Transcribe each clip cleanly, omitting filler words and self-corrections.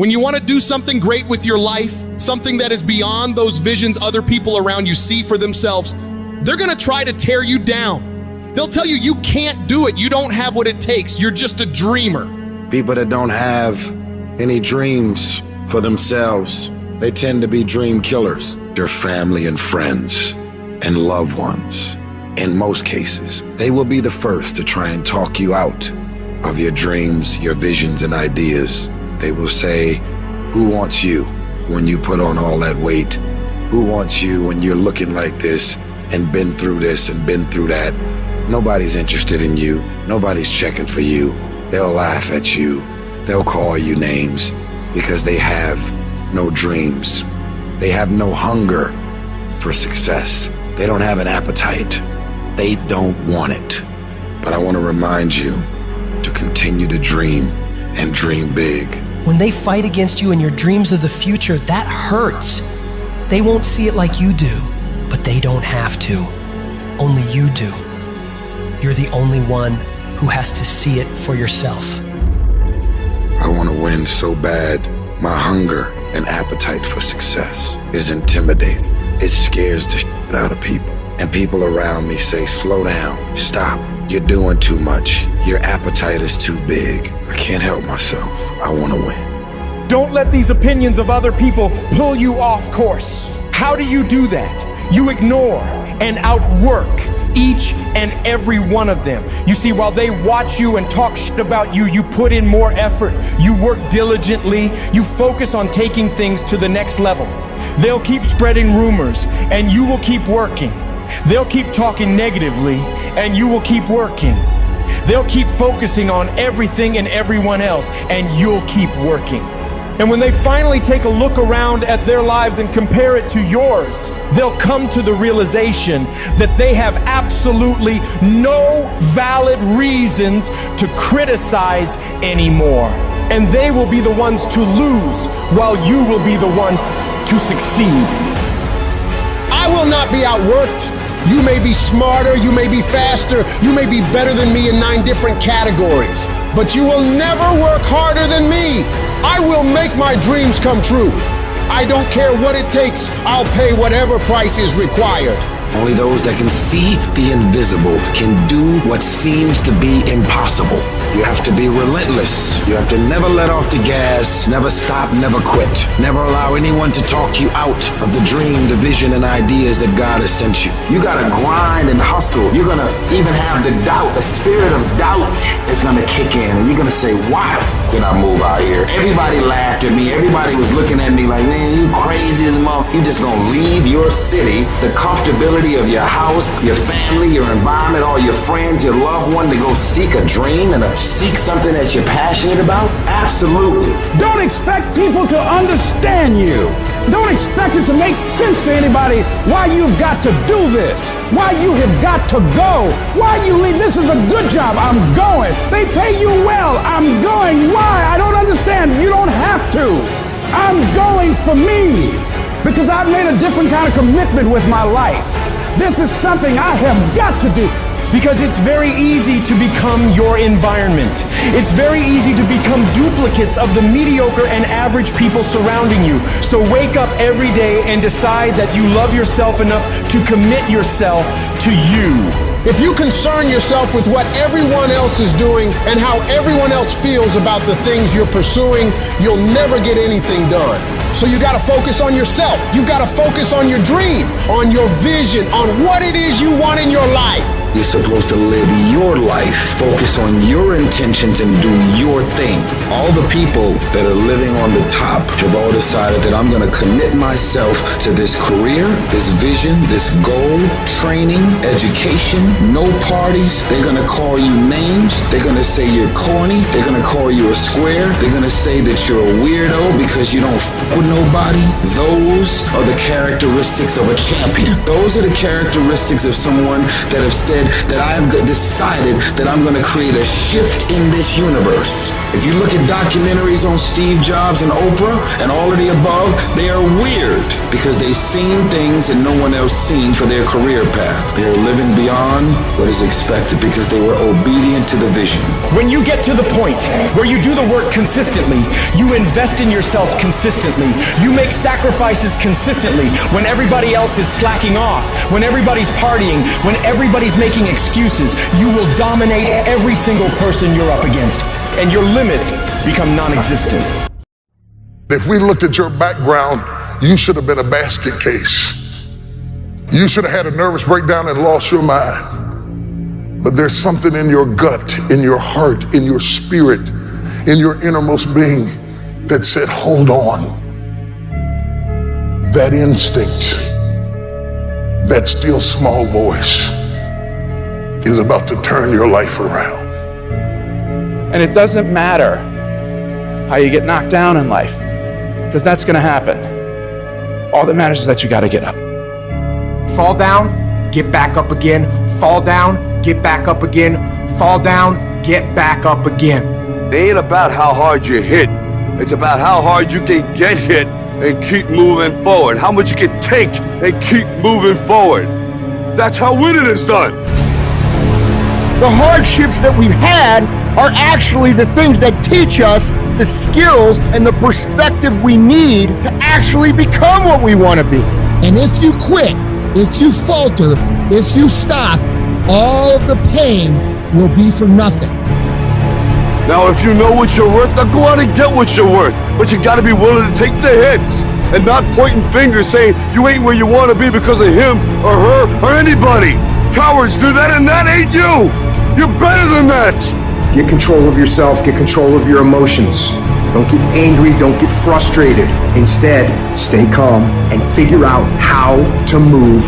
When you want to do something great with your life, something that is beyond those visions other people around you see for themselves, they're going to try to tear you down. They'll tell you you can't do it. You don't have what it takes. You're just a dreamer. People that don't have any dreams for themselves, they tend to be dream killers. Their family and friends and loved ones. In most cases, they will be the first to try and talk you out of your dreams, your visions, and ideas. They will say, who wants you when you put on all that weight? Who wants you when you're looking like this and been through this and been through that? Nobody's interested in you. Nobody's checking for you. They'll laugh at you. They'll call you names because they have no dreams. They have no hunger for success. They don't have an appetite. They don't want it. But I want to remind you to continue to dream and dream big. When they fight against you in your dreams of the future, that hurts. They won't see it like you do, but they don't have to. Only you do. You're the only one who has to see it for yourself. I want to win so bad. My hunger and appetite for success is intimidating. It scares the shit out of people. And people around me say, slow down, stop. You're doing too much. Your appetite is too big. I can't help myself. I want to win. Don't let these opinions of other people pull you off course. How do you do that? You ignore and outwork each and every one of them. You see, while they watch you and talk shit about you, you put in more effort. You work diligently. You focus on taking things to the next level. They'll keep spreading rumors and you will keep working. They'll keep talking negatively and you will keep working. They'll keep focusing on everything and everyone else and you'll keep working. And when they finally take a look around at their lives and compare it to yours, they'll come to the realization that they have absolutely no valid reasons to criticize anymore. And they will be the ones to lose while you will be the one to succeed. I will not be outworked. You may be smarter, you may be faster, you may be better than me in 9 different categories, but you will never work harder than me. I will make my dreams come true. I don't care what it takes. I'll pay whatever price is required. Only those that can see the invisible can do what seems to be impossible. You have to be relentless. You have to never let off the gas, never stop, never quit. Never allow anyone to talk you out of the dream, the vision, and ideas that God has sent you. You gotta grind and hustle. You're gonna even have the doubt, the spirit of doubt is gonna kick in, and you're gonna say, why did I move out here? Everybody laughed at me. Everybody was looking at me like, man, you crazy as a mother. You just gonna leave your city, the comfortability of your house, your family, your environment, all your friends, your loved one, to go seek a dream and seek something that you're passionate about? Absolutely. Don't expect people to understand you. Don't expect it to make sense to anybody why you've got to do this, why you have got to go, why you leave. This is a good job. I'm going. They pay you well. I'm going. Why? I don't understand. You don't have to. I'm going for me because I've made a different kind of commitment with my life. This is something I have got to do. Because it's very easy to become your environment. It's very easy to become duplicates of the mediocre and average people surrounding you. So wake up every day and decide that you love yourself enough to commit yourself to you. If you concern yourself with what everyone else is doing and how everyone else feels about the things you're pursuing, you'll never get anything done. So you gotta focus on yourself. You've gotta focus on your dream, on your vision, on what it is you want in your life. You're supposed to live your life, focus on your intentions, and do your thing. All the people that are living on the top have all decided that I'm going to commit myself to this career, this vision, this goal, training, education, no parties. They're going to call you names. They're going to say you're corny. They're going to call you a square. They're going to say that you're a weirdo because you don't f with nobody. Those are the characteristics of a champion. Those are the characteristics of someone that have said said that I have decided that I'm going to create a shift in this universe. If you look at documentaries on Steve Jobs and Oprah and all of the above, they are weird because they've seen things that no one else seen for their career path. They are living beyond what is expected because they were obedient to the vision. When you get to the point where you do the work consistently, you invest in yourself consistently, you make sacrifices consistently, when everybody else is slacking off, when everybody's partying, when everybody's making excuses, you will dominate every single person you're up against, and your limits become non-existent. If we looked at your background, you should have been a basket case. You should have had a nervous breakdown and lost your mind. But there's something in your gut, in your heart, in your spirit, in your innermost being that said, hold on. That instinct, that still small voice is about to turn your life around. And it doesn't matter how you get knocked down in life, because that's going to happen. All that matters is that you got to get up. Fall down, get back up again. Fall down, get back up again. Fall down, get back up again. It ain't about how hard you hit. It's about how hard you can get hit and keep moving forward. How much you can take and keep moving forward. That's how winning is done. The hardships that we've had are actually the things that teach us the skills and the perspective we need to actually become what we want to be. And if you quit, if you falter, if you stop, all the pain will be for nothing. Now, if you know what you're worth, now go out and get what you're worth. But you gotta be willing to take the hits and not pointing fingers saying you ain't where you want to be because of him or her or anybody. Cowards do that, and that ain't you. You're better than that. Get control of yourself, get control of your emotions. Don't get angry, don't get frustrated. Instead, stay calm and figure out how to move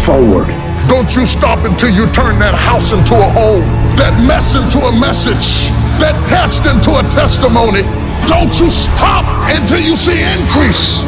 forward. Don't you stop until you turn that house into a home, that mess into a message, that test into a testimony. Don't you stop until you see increase.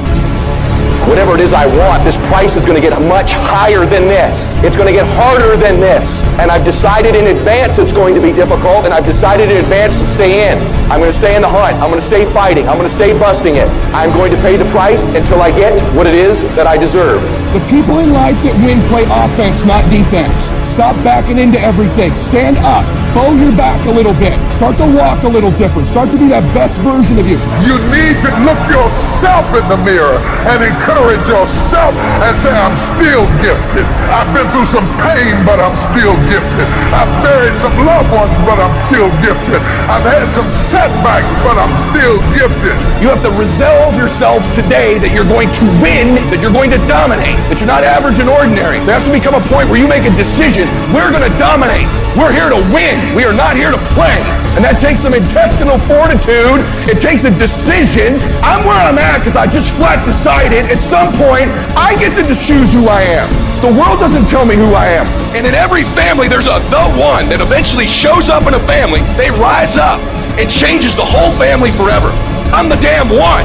Whatever it is I want, this price is going to get much higher than this. It's going to get harder than this. And I've decided in advance it's going to be difficult, and I've decided in advance to stay in. I'm going to stay in the hunt. I'm going to stay fighting. I'm going to stay busting it. I'm going to pay the price until I get what it is that I deserve. The people in life that win play offense, not defense. Stop backing into everything. Stand up. Bow your back a little bit. Start to walk a little different. Start to be that best version of you. You need to look yourself in the mirror and encourage yourself and say, I'm still gifted. I've been through some pain, but I'm still gifted. I've buried some loved ones, but I'm still gifted. I've had some setbacks, but I'm still gifted. You have to resolve yourself today that you're going to win, that you're going to dominate, that you're not average and ordinary. There has to become a point where you make a decision. We're going to dominate. We're here to win. We are not here to play. And that takes some intestinal fortitude. It takes a decision. I'm where I'm at because I just flat decided at some point I get to choose who I am. The world doesn't tell me who I am. And in every family, there's the one that eventually shows up in a family. They rise up and changes the whole family forever. I'm the damn one.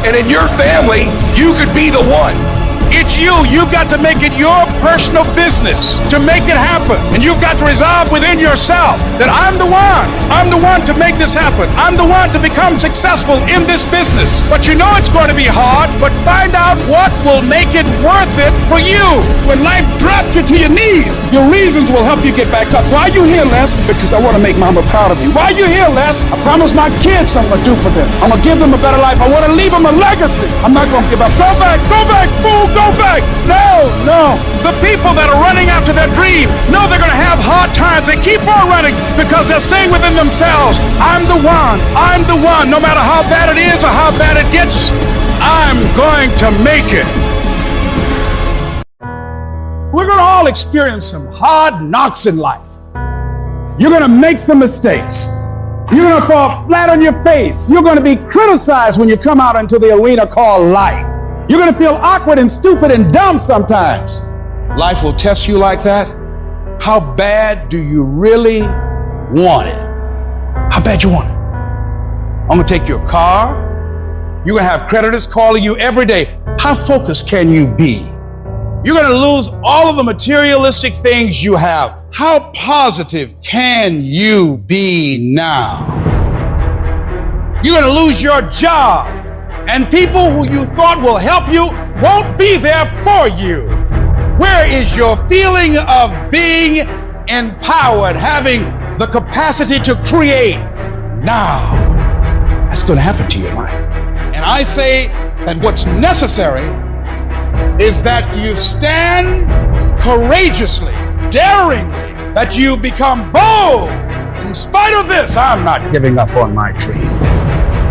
And in your family, you could be the one. It's you. You've got to make it your personal business to make it happen. And you've got to resolve within yourself that I'm the one. I'm the one to make this happen. I'm the one to become successful in this business. But you know it's going to be hard, but find out what will make it worth it for you. When life drops you to your knees, your reasons will help you get back up. Why are you here, Les? Because I want to make Mama proud of me. Why are you here, Les? I promised my kids something to do for them. I'm going to give them a better life. I want to leave them a legacy. I'm not going to give up. Go back, fool, go back. No. The people that are running after their dream know they're going to have hard times. They keep on running because they're saying within themselves, I'm the one. No matter how bad it is or how bad it gets, I'm going to make it. We're going to all experience some hard knocks in life. You're going to make some mistakes. You're going to fall flat on your face. You're going to be criticized when you come out into the arena called life. You're going to feel awkward and stupid and dumb sometimes. Life will test you like that. How bad do you really want it? How bad you want it? I'm going to take your car. You're going to have creditors calling you every day. How focused can you be? You're going to lose all of the materialistic things you have. How positive can you be now? You're going to lose your job, and people who you thought will help you won't be there for you. Where is your feeling of being empowered, having the capacity to create now? That's going to happen to your mind. And I say that what's necessary is that you stand courageously, daringly, that you become bold. In spite of this, I'm not giving up on my dream.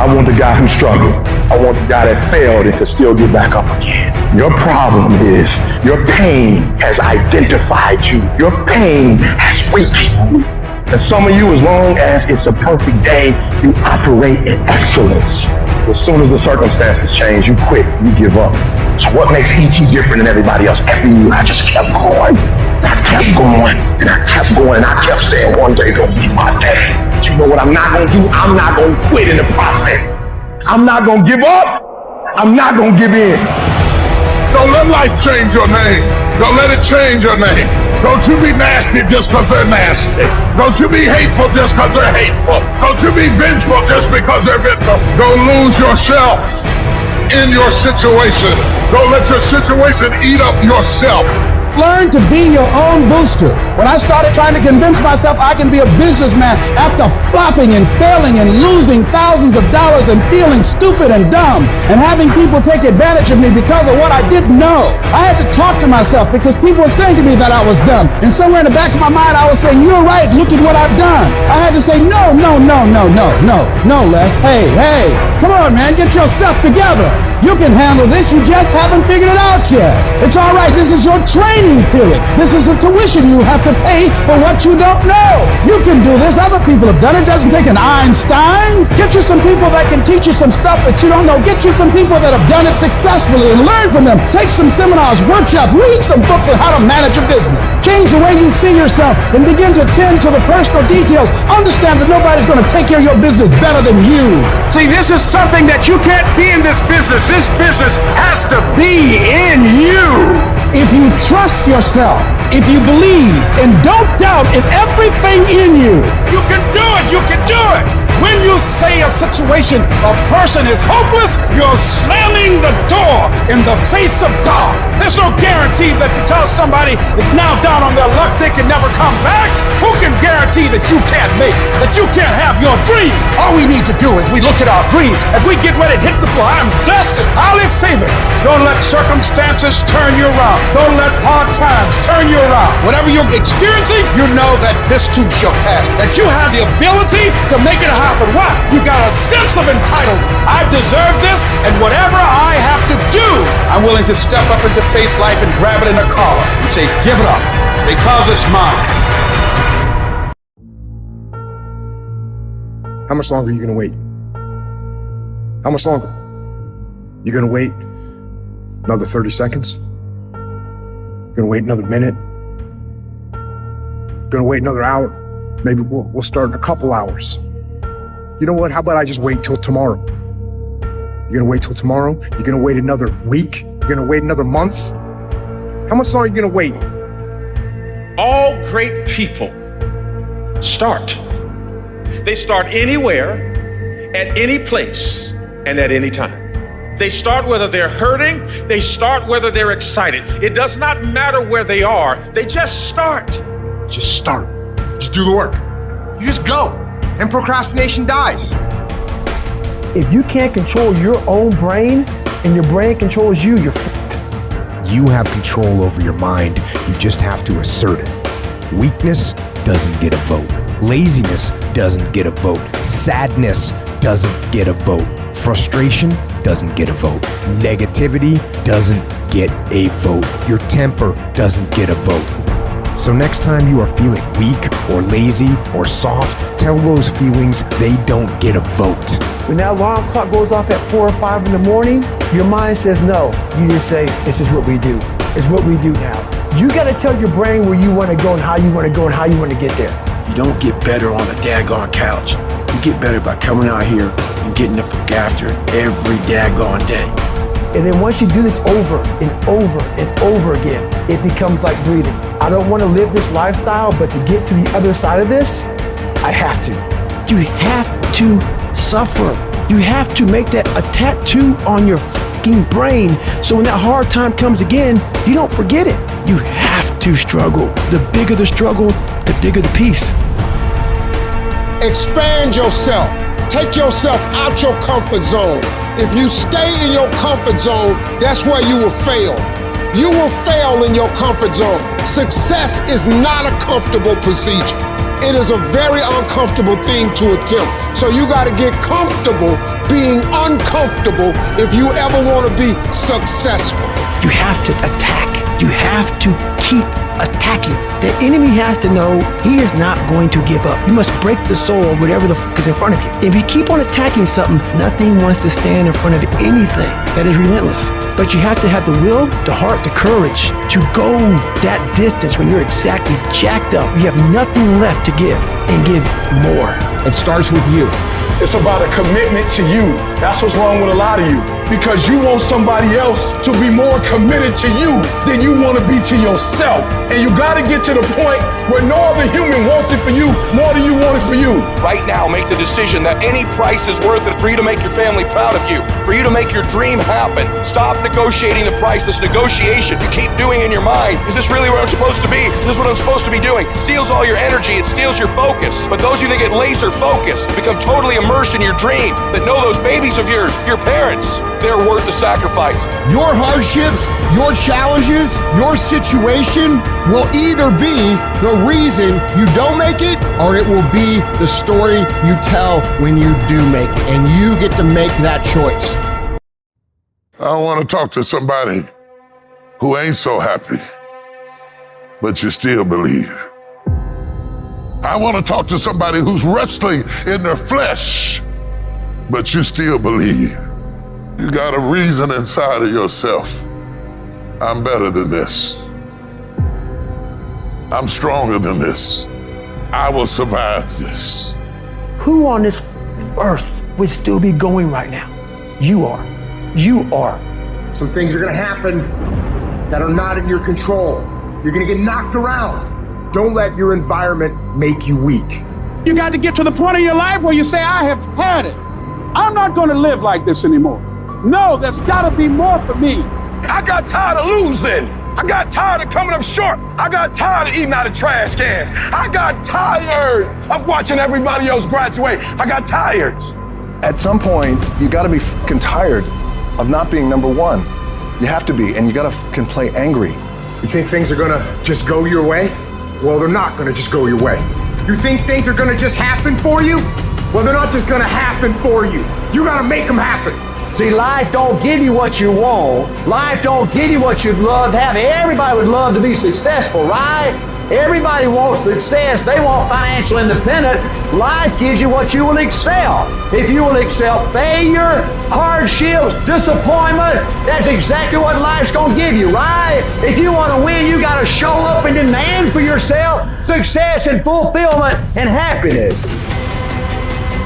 I want the guy who struggled. I want the guy that failed and could still get back up again. Your problem is your pain has identified you. Your pain has weakened you. And some of you, as long as it's a perfect day, you operate in excellence. As soon as the circumstances change, you quit, you give up. So what makes E.T. different than everybody else? Every year I just kept going. I kept going, and I kept going, and I kept saying, one day gonna be my day. But you know what I'm not gonna do? I'm not gonna quit in the process. I'm not gonna give up. I'm not gonna give in. Don't let life change your name. Don't let it change your name. Don't you be nasty just because they're nasty. Don't you be hateful just because they're hateful. Don't you be vengeful just because they're vengeful. Don't lose yourself in your situation. Don't let your situation eat up yourself. Learn to be your own booster. When I started trying to convince myself I can be a businessman after flopping and failing and losing thousands of dollars and feeling stupid and dumb and having people take advantage of me because of what I didn't know, I had to talk to myself because people were saying to me that I was dumb. And somewhere in the back of my mind, I was saying, you're right, look at what I've done. I had to say, no, Les. Hey, come on, man, get yourself together. You can handle this, you just haven't figured it out yet. It's all right, this is your training period. This is the tuition you have to pay for what you don't know. You can do this, other people have done it. It doesn't take an Einstein. Get you some people that can teach you some stuff that you don't know. Get you some people that have done it successfully and learn from them. Take some seminars, workshops, read some books on how to manage a business. Change the way you see yourself and begin to tend to the personal details. Understand that nobody's going to take care of your business better than you. See, this is something that you can't be in this business. This business has to be in you. If you trust yourself, if you believe, and don't doubt in everything in you, you can do it, you can do it. When you say a situation, a person is hopeless, you're slamming the door in the face of God. There's no guarantee that because somebody is now down on their luck, they can never come back. Who can guarantee that you can't make it, that you can't have your dream? All we need to do is we look at our dream. As we get ready to hit the floor, I'm blessed and highly favored. Don't let circumstances turn you around. Don't let hard times turn you around. Whatever you're experiencing, you know that this too shall pass. That you have the ability to make it happen. Why? You got a sense of entitlement. I deserve this, and whatever I have to do, I'm willing to step up and to face life and grab it in the collar and say, give it up, because it's mine. How much longer are you gonna wait? How much longer? You gonna wait another 30 seconds? You gonna wait another minute? Gonna wait another hour? Maybe we'll start in a couple hours. You know what? How about I just wait till tomorrow? You're gonna wait till tomorrow? You're gonna wait another week? You're gonna wait another month? How much longer are you gonna wait? All great people start. They start anywhere, at any place, and at any time. They start whether they're hurting, they start whether they're excited. It does not matter where they are, they just start. Just start. Just do the work. You just go. And procrastination dies. If you can't control your own brain and your brain controls you, you're f***ed. You have control over your mind. You just have to assert it. Weakness doesn't get a vote. Laziness doesn't get a vote. Sadness doesn't get a vote. Frustration doesn't get a vote. Negativity doesn't get a vote. Your temper doesn't get a vote. So next time you are feeling weak or lazy or soft, tell those feelings they don't get a vote. When that alarm clock goes off at 4 or 5 in the morning, your mind says no. You just say, this is what we do. It's what we do now. You gotta tell your brain where you wanna go and how you wanna go and how you wanna get there. You don't get better on a daggone couch. You get better by coming out here and getting the fuck after it every daggone day. And then once you do this over and over and over again, it becomes like breathing. I don't want to live this lifestyle, but to get to the other side of this, I have to. You have to suffer. You have to make that a tattoo on your fucking brain, so when that hard time comes again, you don't forget it. You have to struggle. The bigger the struggle, the bigger the peace. Expand yourself. Take yourself out your comfort zone. If you stay in your comfort zone, that's where you will fail. You will fail in your comfort zone. Success is not a comfortable procedure. It is a very uncomfortable thing to attempt. So you got to get comfortable being uncomfortable if you ever want to be successful. You have to attack. You have to keep attacking. The enemy has to know he is not going to give up. You must break the soul of whatever the fuck is in front of you. If you keep on attacking something, nothing wants to stand in front of anything that is relentless. But you have to have the will, the heart, the courage to go that distance when you're exactly jacked up. You have nothing left to give and give more. It starts with you. It's about a commitment to you. That's what's wrong with a lot of you. Because you want somebody else to be more committed to you than you want to be to yourself. And you got to get to the point where no other human wants it for you more than you want it for you. Right now, make the decision that any price is worth it for you to make your family proud of you, for you to make your dream happen. Stop negotiating the price. This negotiation you keep doing in your mind. Is this really where I'm supposed to be? Is this what I'm supposed to be doing? It steals all your energy. It steals your focus. But those of you that get laser focused, become totally immersed in your dream, that know those babies of yours, your parents, they're worth the sacrifice. Your hardships, your challenges, your situation will either be the reason you don't make it, or it will be the story you tell when you do make it. And you get to make that choice. I want to talk to somebody who ain't so happy, but you still believe. I want to talk to somebody who's wrestling in their flesh, but you still believe. You got a reason inside of yourself. I'm better than this. I'm stronger than this. I will survive this. Who on this earth would still be going right now? You are. You are. Some things are going to happen that are not in your control. You're going to get knocked around. Don't let your environment make you weak. You got to get to the point in your life where you say, I have had it. I'm not going to live like this anymore. No, there's got to be more for me. I got tired of losing. I got tired of coming up short. I got tired of eating out of trash cans. I got tired of watching everybody else graduate. I got tired. At some point, you got to be fucking tired of not being number one. You have to be, and you got to fucking play angry. You think things are going to just go your way? Well, they're not going to just go your way. You think things are going to just happen for you? Well, they're not just going to happen for you. You got to make them happen. See, life don't give you what you want. Life don't give you what you'd love to have. Everybody would love to be successful, right? Everybody wants success. They want financial independence. Life gives you what you will excel. If you will excel failure, hardships, disappointment, that's exactly what life's going to give you, right? If you want to win, you got to show up and demand for yourself success and fulfillment and happiness.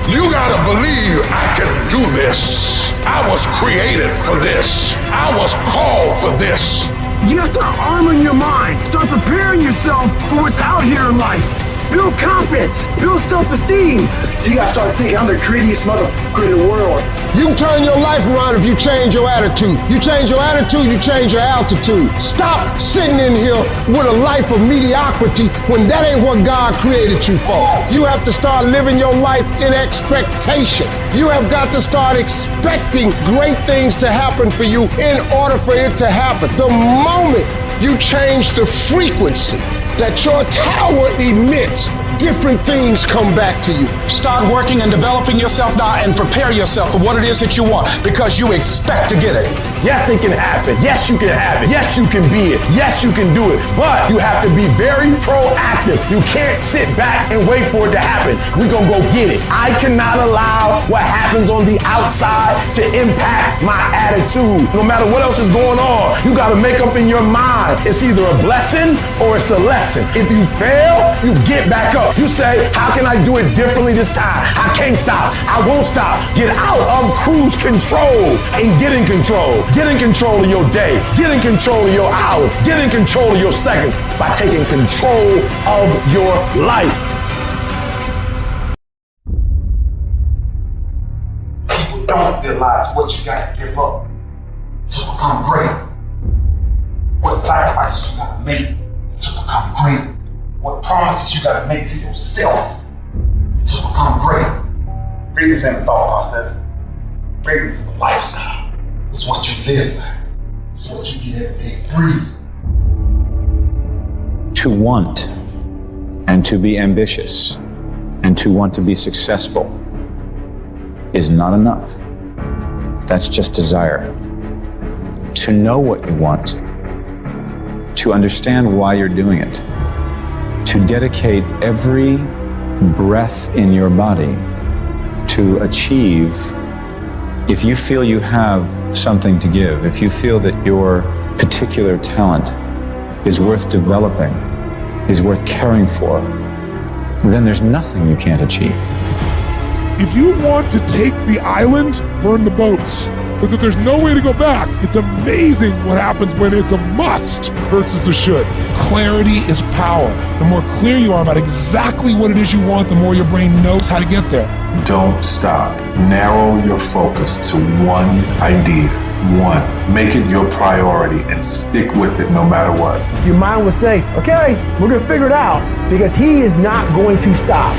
You gotta believe I can do this. I was created for this. I was called for this. You have to armor your mind. Start preparing yourself for what's out here in life. Build confidence. Build self-esteem. You gotta start thinking, I'm the greediest motherfucker in the world. You can turn your life around if you change your attitude. You change your attitude, you change your altitude. Stop sitting in here with a life of mediocrity when that ain't what God created you for. You have to start living your life in expectation. You have got to start expecting great things to happen for you in order for it to happen. The moment you change the frequency that your tower emits, different things come back to you. Start working and developing yourself now and prepare yourself for what it is that you want, because you expect to get it. Yes, it can happen. Yes, you can have it. Yes, you can be it. Yes, you can do it. But you have to be very proactive. You can't sit back and wait for it to happen. We're going to go get it. I cannot allow what happens on the outside to impact my attitude. No matter what else is going on, you got to make up in your mind. It's either a blessing or it's a lesson. If you fail, you get back up. You say, how can I do it differently this time? I can't stop. I won't stop. Get out of cruise control and get in control. Get in control of your day. Get in control of your hours. Get in control of your seconds by taking control of your life. People don't realize what you got to give up to become great. What sacrifices you got to make to become great. What promises you got to make to yourself to become great. Greatness ain't a thought process. Greatness is a lifestyle. It's what you live like. It's what you get every day. Breathe. To want and to be ambitious and to want to be successful is not enough. That's just desire. To know what you want, to understand why you're doing it, to dedicate every breath in your body to achieve. If you feel you have something to give, if you feel that your particular talent is worth developing, is worth caring for, then there's nothing you can't achieve. If you want to take the island, burn the boats. Because if there's no way to go back, it's amazing what happens when it's a must versus a should. Clarity is power. The more clear you are about exactly what it is you want, the more your brain knows how to get there. Don't stop. Narrow your focus to one idea. One. Make it your priority and stick with it no matter what. Your mind will say, okay, we're going to figure it out, because he is not going to stop.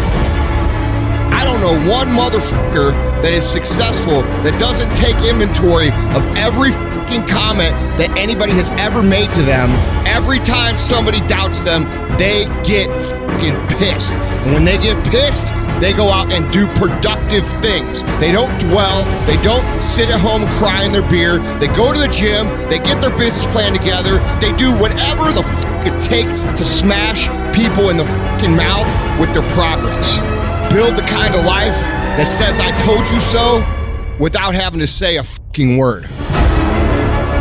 I don't know one motherfucker that is successful that doesn't take inventory of every fucking comment that anybody has ever made to them. Every time somebody doubts them, they get fucking pissed. And when they get pissed, they go out and do productive things. They don't dwell. They don't sit at home and cry in their beer. They go to the gym. They get their business plan together. They do whatever the fuck it takes to smash people in the fucking mouth with their progress. Build the kind of life that says I told you so without having to say a fucking word.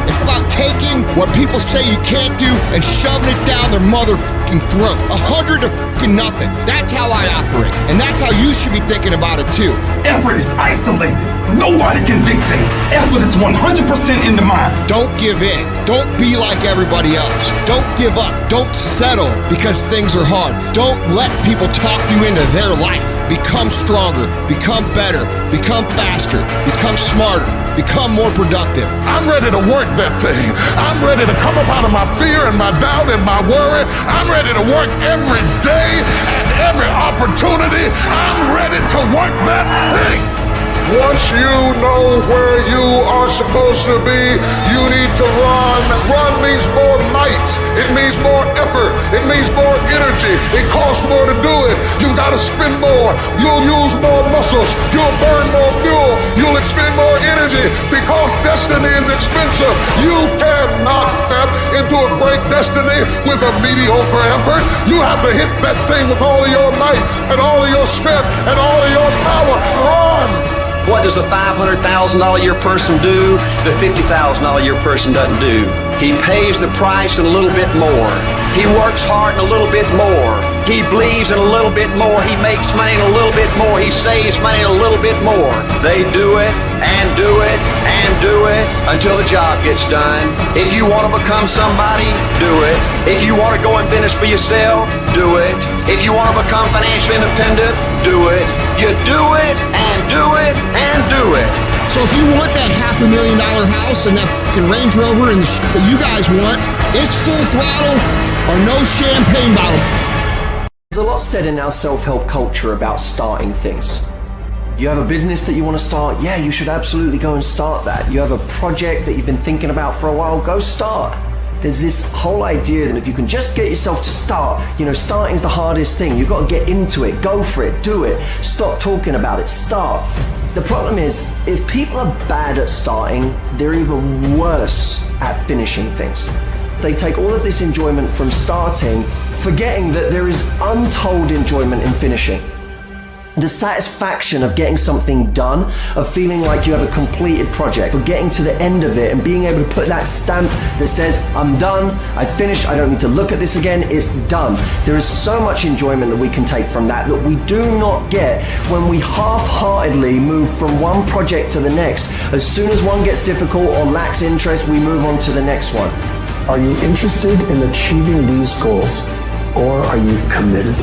It's about taking what people say you can't do and shoving it down their motherfucking throat. 100 to fucking nothing. That's how I operate. And that's how you should be thinking about it too. Effort is isolated. Nobody can dictate. Effort is 100% in the mind. Don't give in. Don't be like everybody else. Don't give up. Don't settle because things are hard. Don't let people talk you into their life. Become stronger. Become better. Become faster. Become smarter. Become more productive. I'm ready to work that thing. I'm ready to come up out of my fear and my doubt and my worry. I'm ready to work every day and every opportunity. I'm ready to work that thing. Once you know where you are supposed to be, you need to run. Run means more might. It means more effort. It means more energy. It costs more to do it. You gotta spend more. You'll use more muscles. You'll burn more fuel. You'll expend more energy because destiny is expensive. You cannot step into a great destiny with a mediocre effort. You have to hit that thing with all of your might and all of your strength and all of your power. Run! What does a $500,000 a year person do that $50,000 a year person doesn't do? He pays the price and a little bit more. He works hard and a little bit more. He bleeds and a little bit more. He makes money and a little bit more. He saves money and a little bit more. They do it and do it and do it until the job gets done. If you want to become somebody, do it. If you want to go in business for yourself, do it. If you want to become financially independent, do it. You do it and do it and do it. So if you want that $500,000 house and that fucking Range Rover and the shit that you guys want, it's full throttle or no champagne bottle. There's a lot said in our self-help culture about starting things. You have a business that you want to start, yeah, you should absolutely go and start that. You have a project that you've been thinking about for a while, go start. There's this whole idea that if you can just get yourself to start, starting's the hardest thing. You've got to get into it, go for it, do it. Stop talking about it, start. The problem is, if people are bad at starting, they're even worse at finishing things. They take all of this enjoyment from starting, forgetting that there is untold enjoyment in finishing. The satisfaction of getting something done, of feeling like you have a completed project, of getting to the end of it and being able to put that stamp that says, I'm done, I finished, I don't need to look at this again, it's done. There is so much enjoyment that we can take from that we do not get when we half-heartedly move from one project to the next. As soon as one gets difficult or lacks interest, we move on to the next one. Are you interested in achieving these goals, or are you committed?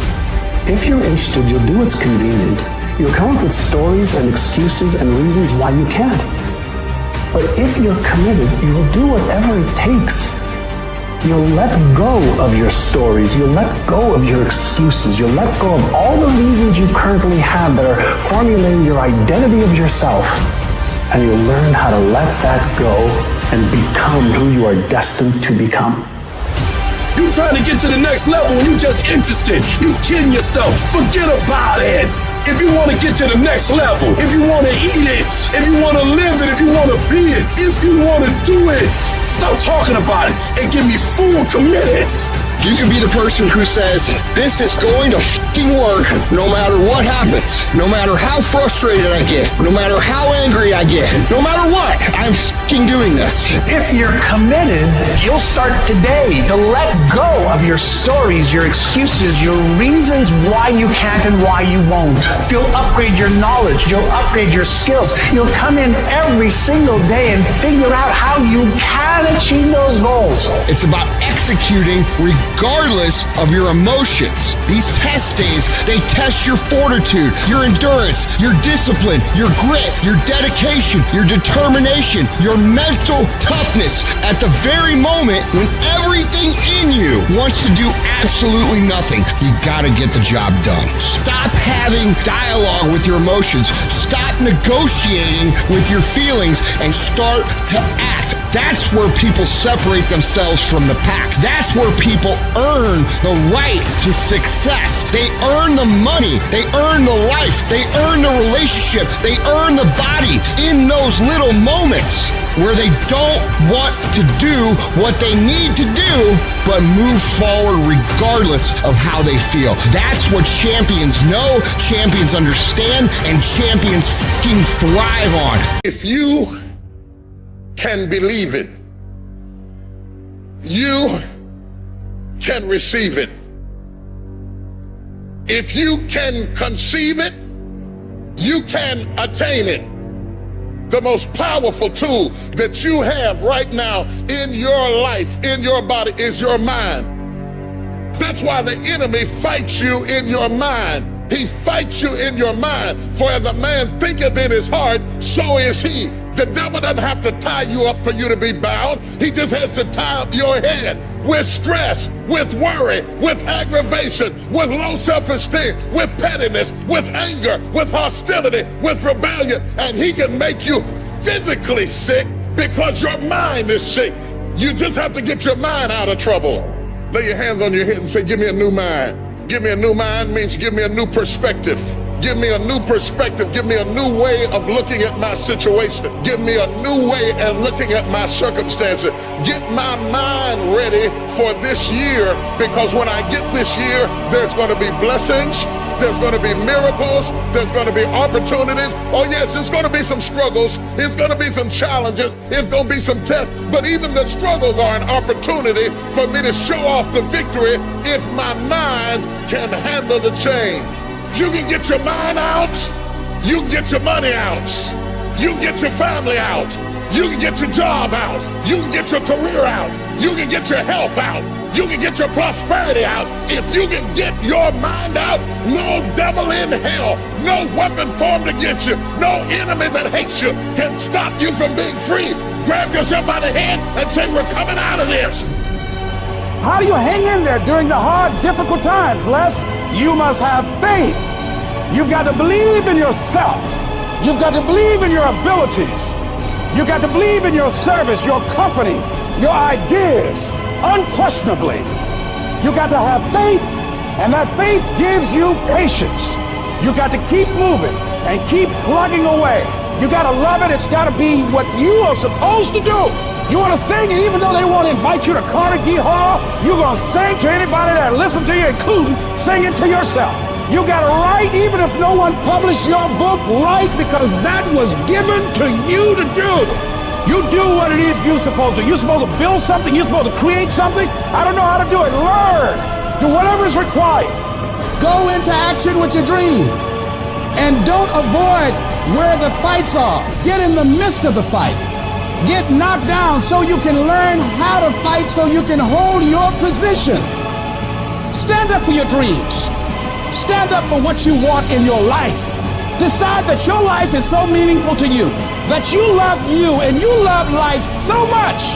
If you're interested, you'll do what's convenient. You'll come up with stories and excuses and reasons why you can't. But if you're committed, you'll do whatever it takes. You'll let go of your stories. You'll let go of your excuses. You'll let go of all the reasons you currently have that are formulating your identity of yourself. And you'll learn how to let that go and become who you are destined to become. You trying to get to the next level and you just interested. You kidding yourself. Forget about it. If you want to get to the next level, if you want to eat it, if you want to live it, if you want to be it, if you want to do it, stop talking about it and get me full committed. You can be the person who says, this is going to fucking work no matter what happens, no matter how frustrated I get, no matter how angry I get, no matter what, I'm fucking doing this. If you're committed, you'll start today to let go of your stories, your excuses, your reasons why you can't and why you won't. You'll upgrade your knowledge, you'll upgrade your skills. You'll come in every single day and figure out how you can achieve those goals. It's about executing regardless of your emotions. These test days, they test your fortitude, your endurance, your discipline, your grit, your dedication, your determination, your mental toughness at the very moment when everything in you wants to do absolutely nothing. You gotta get the job done. Stop having dialogue with your emotions. Stop negotiating with your feelings and start to act. That's where people separate themselves from the pack. That's where people earn the right to success. They earn the money. They earn the life. They earn the relationship. They earn the body in those little moments where they don't want to do what they need to do, but move forward regardless of how they feel. That's what champions know, champions understand, and champions fucking thrive on. If you can believe it, you can receive it. If you can conceive it, you can attain it. The most powerful tool that you have right now in your life, in your body, is your mind. That's why the enemy fights you in your mind. He fights you in your mind. For as a man thinketh in his heart, so is he. The devil doesn't have to tie you up for you to be bound. He just has to tie up your head with stress, with worry, with aggravation, with low self-esteem, with pettiness, with anger, with hostility, with rebellion. And he can make you physically sick because your mind is sick. You just have to get your mind out of trouble. Lay your hands on your head and say, give me a new mind. Give me a new mind means give me a new perspective. Give me a new perspective. Give me a new way of looking at my situation. Give me a new way of looking at my circumstances. Get my mind ready for this year, because when I get this year, there's going to be blessings. There's going to be miracles. There's going to be opportunities. Oh yes, it's going to be some struggles. It's going to be some challenges. It's going to be some tests. But even the struggles are an opportunity for me to show off the victory if my mind can handle the change. If you can get your mind out, you can get your money out. You can get your family out. You can get your job out. You can get your career out. You can get your health out. You can get your prosperity out. If you can get your mind out, no devil in hell, no weapon formed against you, no enemy that hates you can stop you from being free. Grab yourself by the hand and say, we're coming out of this. How do you hang in there during the hard, difficult times, Les? You must have faith. You've got to believe in yourself. You've got to believe in your abilities. You've got to believe in your service, your company, your ideas, unquestionably. You've got to have faith, and that faith gives you patience. You've got to keep moving and keep plugging away. You got to love it. It's got to be what you are supposed to do. You want to sing, and even though they won't invite you to Carnegie Hall, you're going to sing to anybody that listen to you, including singing to yourself. You got to write, even if no one published your book, write, because that was given to you to do. You do what it is you're supposed to. You're supposed to build something. You're supposed to create something. I don't know how to do it. Learn. Do whatever is required. Go into action with your dream. And don't avoid where the fights are. Get in the midst of the fight. Get knocked down so you can learn how to fight, so you can hold your position. Stand up for your dreams. Stand up for what you want in your life. Decide that your life is so meaningful to you, that you love you and you love life so much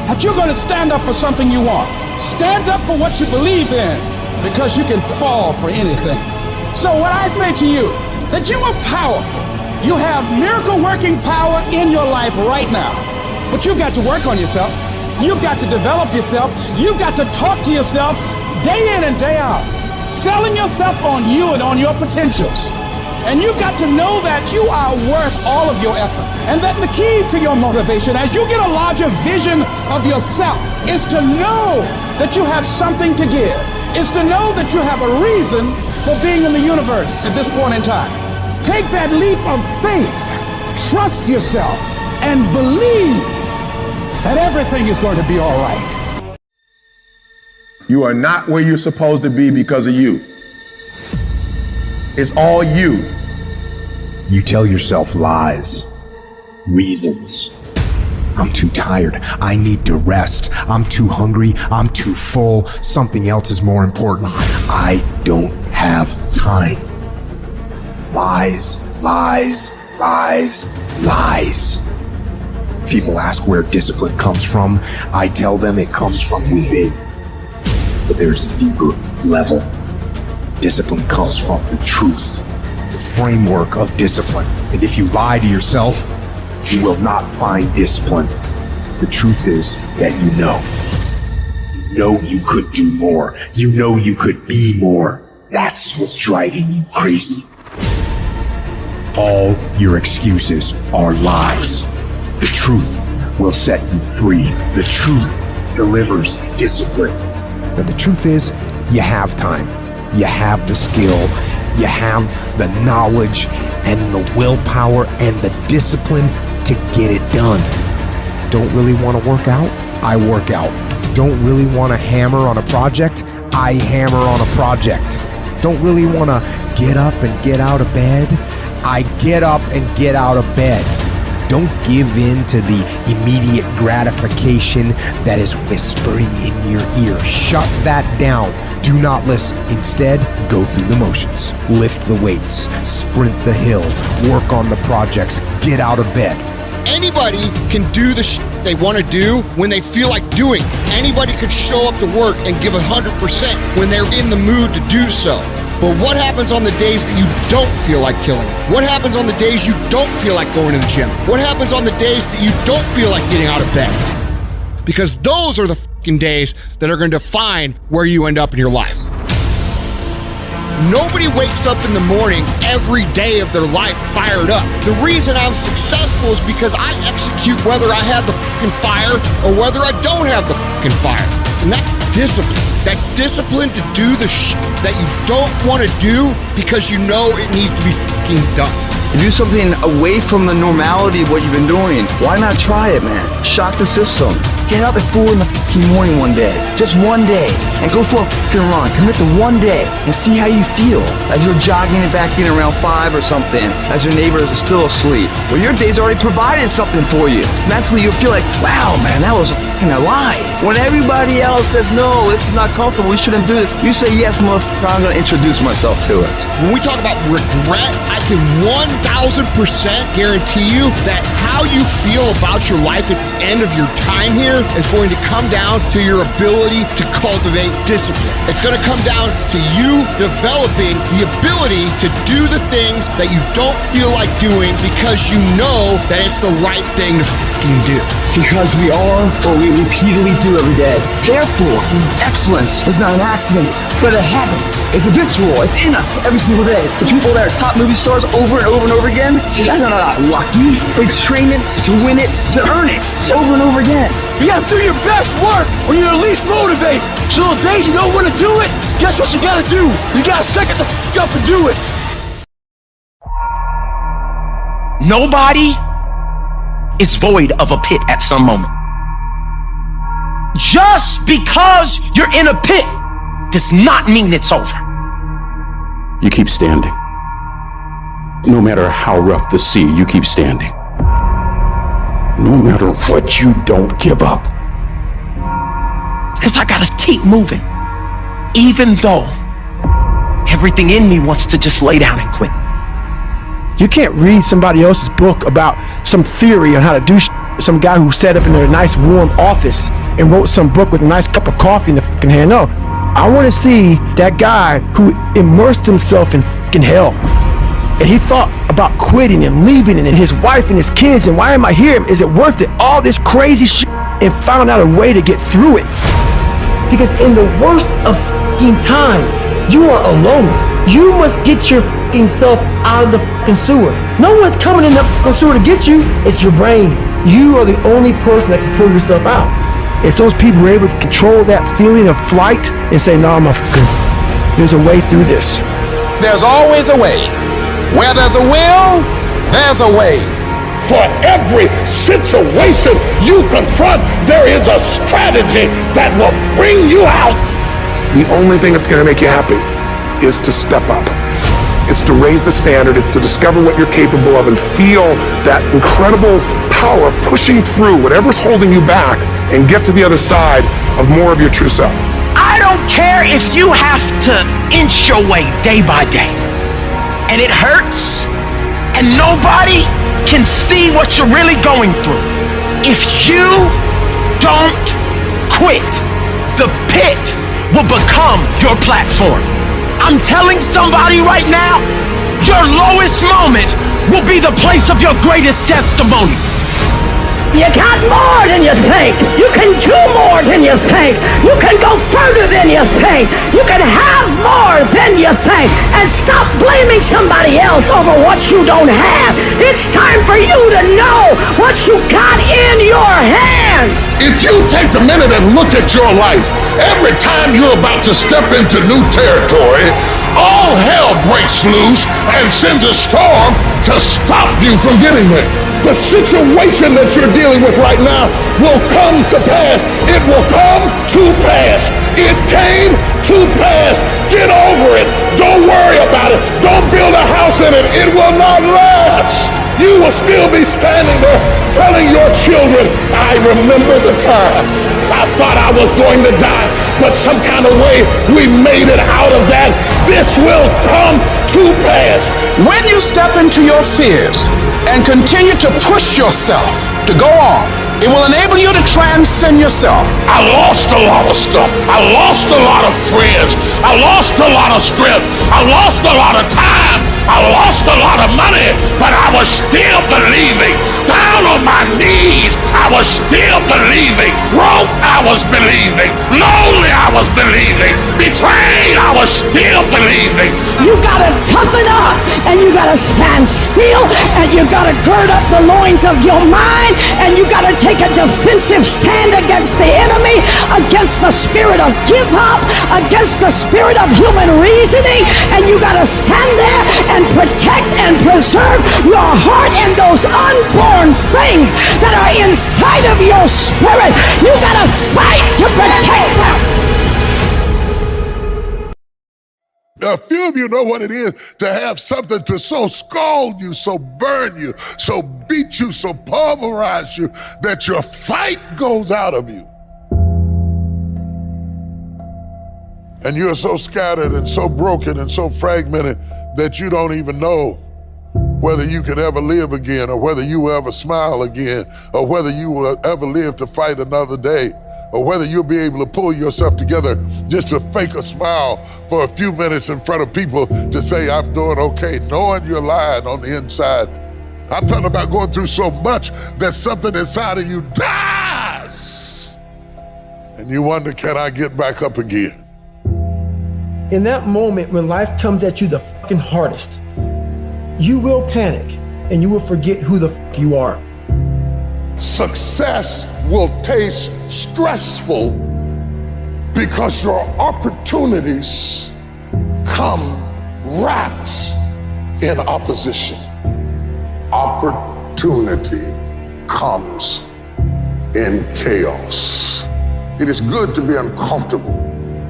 that you're going to stand up for something you want. Stand up for what you believe in, because you can fall for anything. So what I say to you, that you are powerful. You have miracle working power in your life right now. But you've got to work on yourself. You've got to develop yourself. You've got to talk to yourself day in and day out, selling yourself on you and on your potentials. And you've got to know that you are worth all of your effort. And that the key to your motivation, as you get a larger vision of yourself, is to know that you have something to give. Is to know that you have a reason for being in the universe at this point in time. Take that leap of faith, trust yourself, and believe that everything is going to be all right. You are not where you're supposed to be because of you. It's all you. You tell yourself lies, reasons. I'm too tired. I need to rest. I'm too hungry. I'm too full. Something else is more important. I don't have time. Lies, lies, lies, lies. People ask where discipline comes from. I tell them it comes from within. But there's a deeper level. Discipline comes from the truth, the framework of discipline. And if you lie to yourself, you will not find discipline. The truth is that you know. You know you could do more. You know you could be more. That's what's driving you crazy. All your excuses are lies. The truth will set you free. The truth delivers discipline. But the truth is, you have time. You have the skill. You have the knowledge and the willpower and the discipline to get it done. Don't really want to work out? I work out. Don't really want to hammer on a project? I hammer on a project. Don't really want to get up and get out of bed? I get up and get out of bed. Don't give in to the immediate gratification that is whispering in your ear. Shut that down. Do not listen. Instead, go through the motions. Lift the weights. Sprint the hill. Work on the projects. Get out of bed. Anybody can do the shit they want to do when they feel like doing. Anybody could show up to work and give 100% when they're in the mood to do so. But what happens on the days that you don't feel like killing? What happens on the days you don't feel like going to the gym? What happens on the days that you don't feel like getting out of bed? Because those are the fucking days that are going to define where you end up in your life. Nobody wakes up in the morning every day of their life fired up. The reason I'm successful is because I execute whether I have the fucking fire or whether I don't have the fucking fire. And that's discipline. That's discipline to do the shit that you don't want to do because you know it needs to be fucking done. Do something away from the normality of what you've been doing. Why not try it, man? Shock the system. Get up at 4 in the fucking morning one day. Just one day. And go for a fucking run. Commit to one day. And see how you feel. As you're jogging it back in around 5 or something. As your neighbors are still asleep. Well, your day's already provided something for you. Mentally, you'll feel like, wow, man, that was fucking alive. When everybody else says, no, this is not comfortable, we shouldn't do this. You say, yes, motherfucker, I'm going to introduce myself to it. When we talk about regret, I can 1,000% guarantee you that how you feel about your life at the end of your time here is going to come down to your ability to cultivate discipline. It's going to come down to you developing the ability to do the things that you don't feel like doing because you know that it's the right thing to fucking do. Because we are what we repeatedly do every day. Therefore, excellence is not an accident, but a habit. It's habitual. It's in us every single day. The people that are top movie stars over and over and over again, that's not lucky. They train it to win it, to earn it over and over again. You gotta do your best work when you're at least motivated. So those days you don't want to do it, guess what you gotta do? You gotta suck it the f up and do it. Nobody is void of a pit at some moment. Just because you're in a pit does not mean it's over. You keep standing. No matter how rough the sea, you keep standing. No matter what, you don't give up. Because I gotta keep moving. Even though everything in me wants to just lay down and quit. You can't read somebody else's book about some theory on how to do some guy who sat up in a nice warm office and wrote some book with a nice cup of coffee in the fucking hand. No, I want to see that guy who immersed himself in fucking hell. And he thought about quitting and leaving and his wife and his kids and why am I here? Is it worth it? All this crazy shit, and found out a way to get through it. Because in the worst of fucking times, you are alone. You must get your fucking self out of the fucking sewer. No one's coming in the fucking sewer to get you. It's your brain. You are the only person that can pull yourself out. It's those people who are able to control that feeling of flight and say, no, I'm a fucking, there's a way through this. There's always a way. Where there's a will, there's a way. For every situation you confront, there is a strategy that will bring you out. The only thing that's going to make you happy is to step up. It's to raise the standard. It's to discover what you're capable of and feel that incredible power pushing through whatever's holding you back and get to the other side of more of your true self. I don't care if you have to inch your way day by day. And it hurts, and nobody can see what you're really going through. If you don't quit, the pit will become your platform. I'm telling somebody right now, your lowest moment will be the place of your greatest testimony. You got more than you think. You can do more than you think. You can go further than you think. You can have more than you think. And stop blaming somebody else over what you don't have. It's time for you to know what you got in your hand. If you take a minute and look at your life, every time you're about to step into new territory, all hell breaks loose and sends a storm to stop you from getting there. The situation that you're dealing with right now will come to pass. It will come to pass. It came to pass. Get over it. Don't worry about it. Don't build a house in it. It will not last. You will still be standing there telling your children, I remember the time. I thought I was going to die, but some kind of way we made it out of that. This will come to pass. When you step into your fears and continue to push yourself to go on, it will enable you to transcend yourself. I lost a lot of stuff. I lost a lot of friends. I lost a lot of strength. I lost a lot of time. I lost a lot of money, but I was still believing. Down on my knees, I was still believing. Broke, I was believing. Lonely, I was believing. Betrayed, I was still believing. You gotta toughen up, and you gotta stand still, and you gotta gird up the loins of your mind, and you gotta take a defensive stand against the enemy, against the spirit of give up, against the spirit of human reasoning, and you gotta stand there and protect and preserve your heart and those unborn things that are inside of your spirit. You gotta fight to protect them. A few of you know what it is to have something to so scald you, so burn you, so beat you, so pulverize you that your fight goes out of you. And you're so scattered and so broken and so fragmented that you don't even know whether you can ever live again, or whether you will ever smile again, or whether you will ever live to fight another day, or whether you'll be able to pull yourself together just to fake a smile for a few minutes in front of people to say, I'm doing okay, knowing you're lying on the inside. I'm talking about going through so much that something inside of you dies. And you wonder, can I get back up again? In that moment when life comes at you the fucking hardest, you will panic and you will forget who the fuck you are. Success will taste stressful because your opportunities come wrapped in opposition. Opportunity comes in chaos. It is good to be uncomfortable.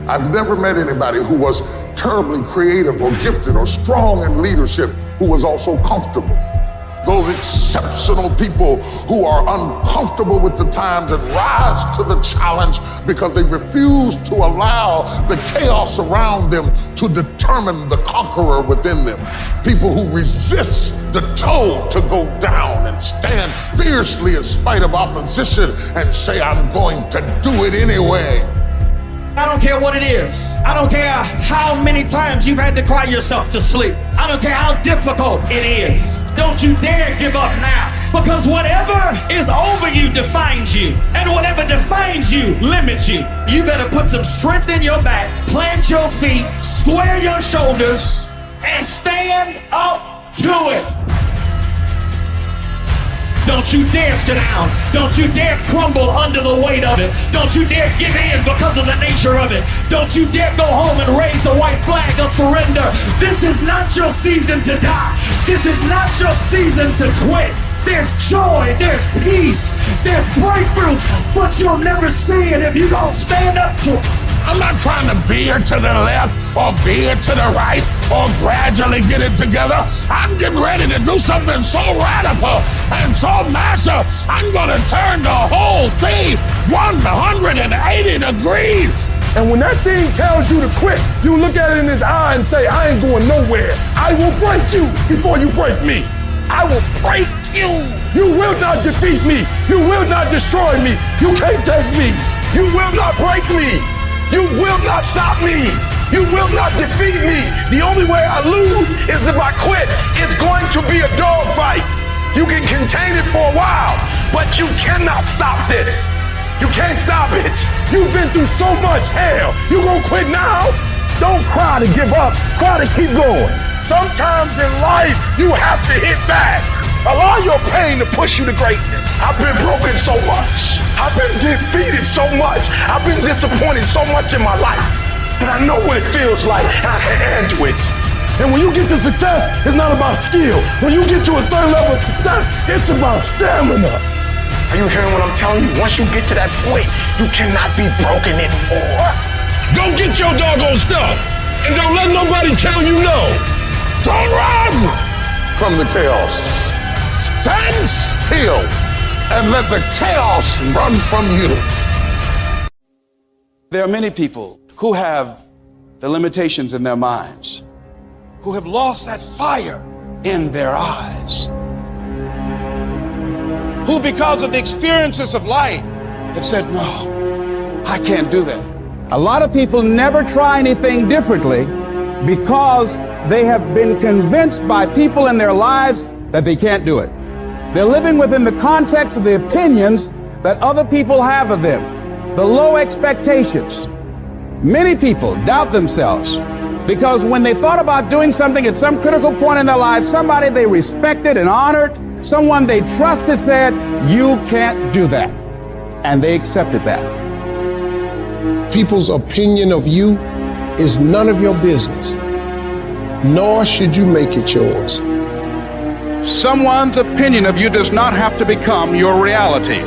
I've never met anybody who was terribly creative or gifted or strong in leadership who was also comfortable. Those exceptional people who are uncomfortable with the times and rise to the challenge because they refuse to allow the chaos around them to determine the conqueror within them. People who resist the toad to go down and stand fiercely in spite of opposition and say, I'm going to do it anyway. I don't care what it is. I don't care how many times you've had to cry yourself to sleep. I don't care how difficult it is. Don't you dare give up now. Because whatever is over you defines you. And whatever defines you limits you. You better put some strength in your back, plant your feet, square your shoulders, and stand up to it. Don't you dare sit down. Don't you dare crumble under the weight of it. Don't you dare give in because of the nature of it. Don't you dare go home and raise the white flag of surrender. This is not your season to die. This is not your season to quit. There's joy, there's peace, there's breakthrough, but you'll never see it if you don't stand up to it. I'm not trying to veer to the left or veer to the right or gradually get it together. I'm getting ready to do something so radical and so massive, I'm gonna turn the whole thing 180 degrees. And when that thing tells you to quit, you look at it in his eye and say, I ain't going nowhere. I will break you before you break me. I will break you. You will not defeat me. You will not destroy me. You can't take me. You will not break me. You will not stop me. You will not defeat me. The only way I lose is if I quit. It's going to be a dogfight. You can contain it for a while, but you cannot stop this. You can't stop it. You've been through so much hell. You gonna quit now? Don't cry to give up. Cry to keep going. Sometimes in life, you have to hit back. Allow your pain to push you to greatness. I've been broken so much. I've been defeated so much. I've been disappointed so much in my life that I know what it feels like and I can handle it. And when you get to success, it's not about skill. When you get to a certain level of success, it's about stamina. Are you hearing what I'm telling you? Once you get to that point, you cannot be broken anymore. Go get your doggone stuff and don't let nobody tell you no. Don't run from the chaos. Stand still and let the chaos run from you. There are many people who have the limitations in their minds, who have lost that fire in their eyes, who because of the experiences of life have said, no, I can't do that. A lot of people never try anything differently because they have been convinced by people in their lives that they can't do it. They're living within the context of the opinions that other people have of them, the low expectations. Many people doubt themselves because when they thought about doing something at some critical point in their lives, somebody they respected and honored, someone they trusted said, you can't do that. And they accepted that. People's opinion of you is none of your business, nor should you make it yours. Someone's opinion of you does not have to become your reality.